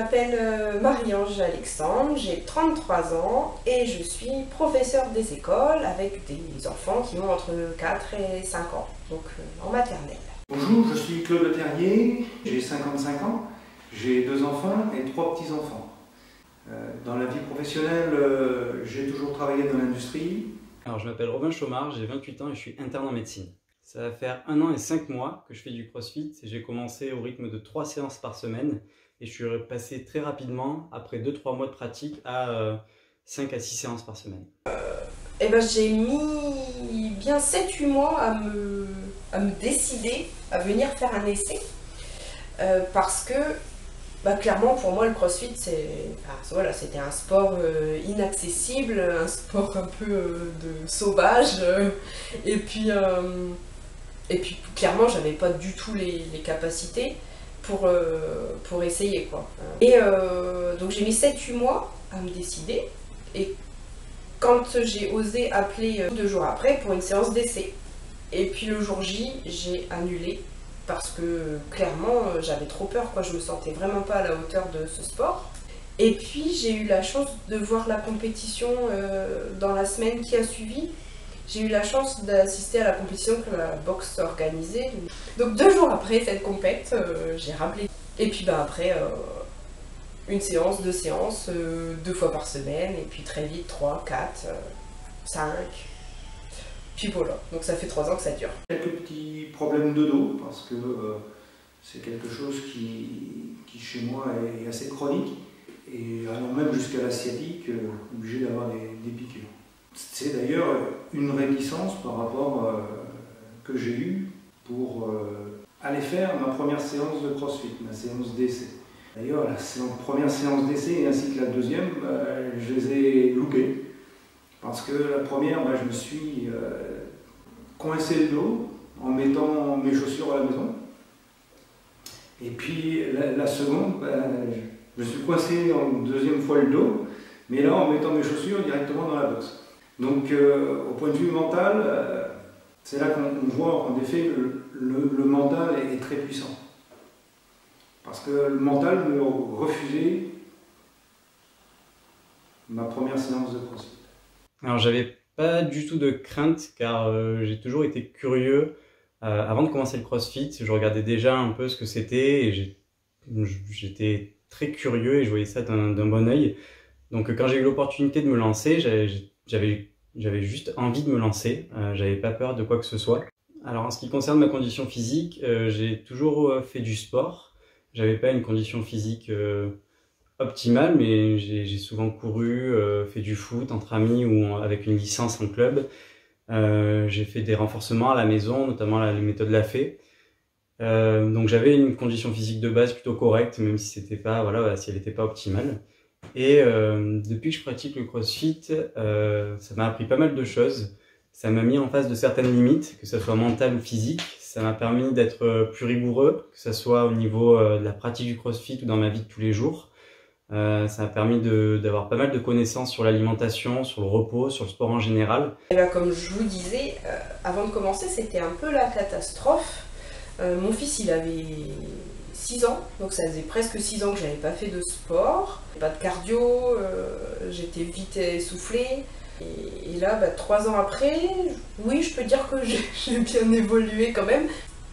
m'appelle Marie-Ange Alexandre, j'ai 33 ans et je suis professeure des écoles avec des enfants qui ont entre 4 et 5 ans, donc en maternelle. Bonjour, je suis Claude Le Terrier, j'ai 55 ans, j'ai 2 enfants et 3 petits-enfants. Dans la vie professionnelle, j'ai toujours travaillé dans l'industrie. Alors, je m'appelle Robin Chaumard, j'ai 28 ans et je suis interne en médecine. Ça va faire 1 an et 5 mois que je fais du CrossFit. J'ai commencé au rythme de 3 séances par semaine et je suis passé très rapidement, après 2-3 mois de pratique, à 5 à 6 séances par semaine. J'ai mis bien 7-8 mois à me décider à venir faire un essai parce que clairement pour moi le CrossFit c'était un sport inaccessible, un sport un peu de sauvage et puis clairement j'avais pas du tout les capacités pour essayer quoi. Donc j'ai mis 7-8 mois à me décider et quand j'ai osé appeler 2 jours après pour une séance d'essai. Et puis le jour J, j'ai annulé parce que clairement j'avais trop peur, quoi. Je me sentais vraiment pas à la hauteur de ce sport. Et puis j'ai eu la chance de voir la compétition dans la semaine qui a suivi. J'ai eu la chance d'assister à la compétition que la boxe organisait. Donc 2 jours après cette compète, j'ai rappelé. Et puis après, une séance, 2 séances, 2 fois par semaine, et puis très vite 3, 4, 5. Puis voilà, donc ça fait 3 ans que ça dure. Quelques petits problèmes de dos, parce que c'est quelque chose qui chez moi est assez chronique, et allant même jusqu'à la sciatique, obligé d'avoir des piqûres. C'est d'ailleurs une réticence par rapport que j'ai eue pour aller faire ma première séance de CrossFit, ma séance d'essai. D'ailleurs, la première séance d'essai ainsi que la deuxième, je les ai loupées. Parce que la première, je me suis coincé le dos en mettant mes chaussures à la maison. Et puis la seconde, je me suis coincé en deuxième fois le dos, mais là en mettant mes chaussures directement dans la boxe. Donc au point de vue mental, c'est là qu'on voit en effet le mental est très puissant. Parce que le mental me refusait ma première séance de CrossFit. Alors, j'avais pas du tout de crainte car j'ai toujours été curieux. Avant de commencer le CrossFit, je regardais déjà un peu ce que c'était et j'étais très curieux et je voyais ça d'un bon œil. Donc quand j'ai eu l'opportunité de me lancer, j'avais juste envie de me lancer. J'avais pas peur de quoi que ce soit. Alors en ce qui concerne ma condition physique, j'ai toujours fait du sport. J'avais pas une condition physique optimale, mais j'ai souvent couru, fait du foot entre amis ou avec une licence en club. J'ai fait des renforcements à la maison, notamment les méthodes Lafay. Donc j'avais une condition physique de base plutôt correcte, même si c'était pas, si elle n'était pas optimale. Et depuis que je pratique le CrossFit, ça m'a appris pas mal de choses. Ça m'a mis en face de certaines limites, que ce soit mentale ou physique. Ça m'a permis d'être plus rigoureux, que ce soit au niveau de la pratique du CrossFit ou dans ma vie de tous les jours. Ça m'a permis d'avoir pas mal de connaissances sur l'alimentation, sur le repos, sur le sport en général. Comme je vous disais, avant de commencer, c'était un peu la catastrophe. Mon fils, il avait 6 ans, donc ça faisait presque 6 ans que j'avais pas fait de sport. Pas de cardio, j'étais vite essoufflée. Et là, 3 ans après, oui, je peux dire que j'ai bien évolué quand même.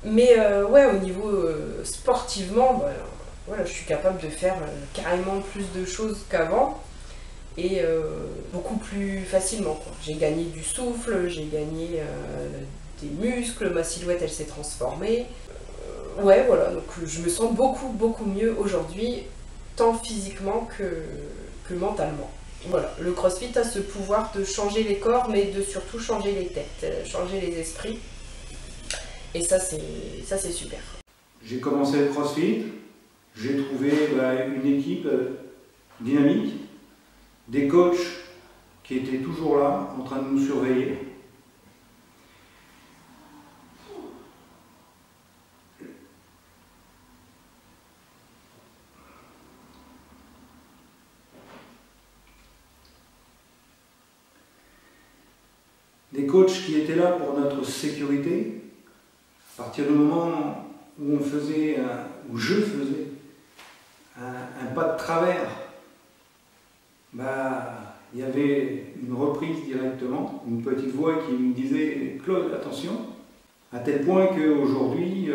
Mais au niveau sportivement, je suis capable de faire carrément plus de choses qu'avant et beaucoup plus facilement, quoi. J'ai gagné du souffle, j'ai gagné des muscles, ma silhouette elle s'est transformée. Donc je me sens beaucoup mieux aujourd'hui, tant physiquement que mentalement. Voilà, le CrossFit a ce pouvoir de changer les corps, mais de surtout changer les têtes, changer les esprits. Et ça c'est super. J'ai commencé le CrossFit, j'ai trouvé une équipe dynamique, des coachs qui étaient toujours là, en train de nous surveiller. Des coachs qui étaient là pour notre sécurité, à partir du moment où je faisais un pas de travers, bah, il y avait une reprise directement, une petite voix qui me disait « Claude, attention !» À tel point qu'aujourd'hui,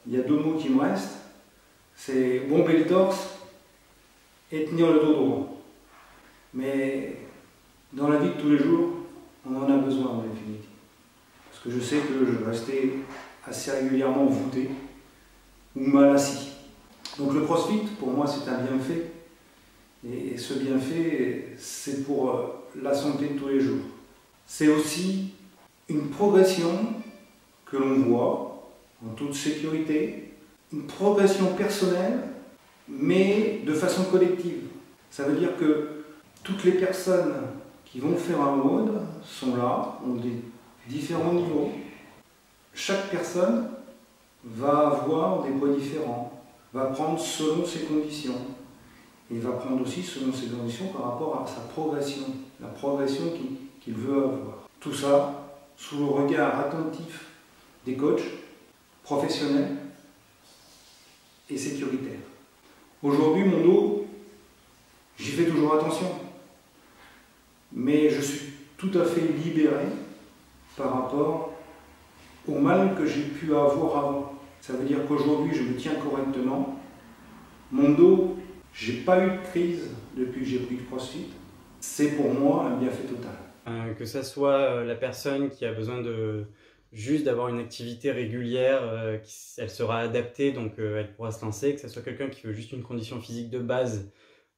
il y a 2 mots qui me restent, c'est bomber le torse et tenir le dos droit. Mais dans la vie de tous les jours, on en a besoin en définitive. Parce que je sais que je vais rester assez régulièrement voûté ou mal assis. Donc le CrossFit, pour moi, c'est un bienfait. Et ce bienfait, c'est pour la santé de tous les jours. C'est aussi une progression que l'on voit en toute sécurité, une progression personnelle, mais de façon collective. Ça veut dire que toutes les personnes qui vont faire un WOD sont là, ont des différents niveaux. Chaque personne va avoir des poids différents, va prendre selon ses conditions, et va prendre aussi selon ses conditions par rapport à sa progression, la progression qu'il veut avoir. Tout ça sous le regard attentif des coachs professionnels et sécuritaires. Aujourd'hui, mon dos, j'y fais toujours attention, mais je suis tout à fait libéré par rapport au mal que j'ai pu avoir avant. Ça veut dire qu'aujourd'hui, je me tiens correctement. Mon dos, j'ai pas eu de crise depuis que j'ai pris le CrossFit. C'est pour moi un bienfait total. Que ça soit la personne qui a besoin de juste d'avoir une activité régulière, elle sera adaptée, donc elle pourra se lancer. Que ce soit quelqu'un qui veut juste une condition physique de base,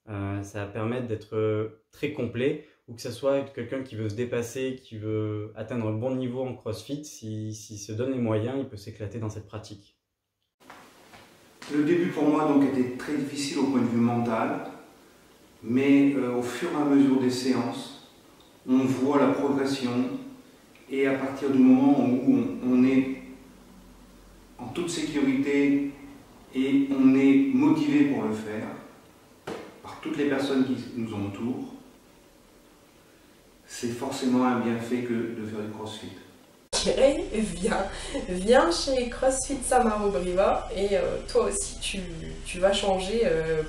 ça va permettre d'être très complet. Ou que ce soit quelqu'un qui veut se dépasser, qui veut atteindre un bon niveau en CrossFit, s'il se donne les moyens, il peut s'éclater dans cette pratique. Le début pour moi donc était très difficile au point de vue mental, mais au fur et à mesure des séances, on voit la progression et à partir du moment où on est en toute sécurité et on est motivé pour le faire par toutes les personnes qui nous entourent, c'est forcément un bienfait que de faire du CrossFit. Je dirais, viens chez CrossFit Samarobriva et toi aussi tu vas changer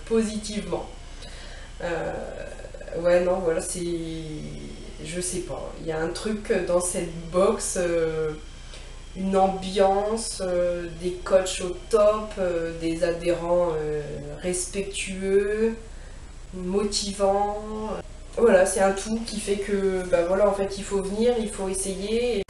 positivement. Ouais, non, voilà, c'est... Je sais pas, il y a un truc dans cette box, une ambiance, des coachs au top, des adhérents respectueux, motivants. Voilà, c'est un tout qui fait que, bah voilà, en fait, il faut venir, il faut essayer.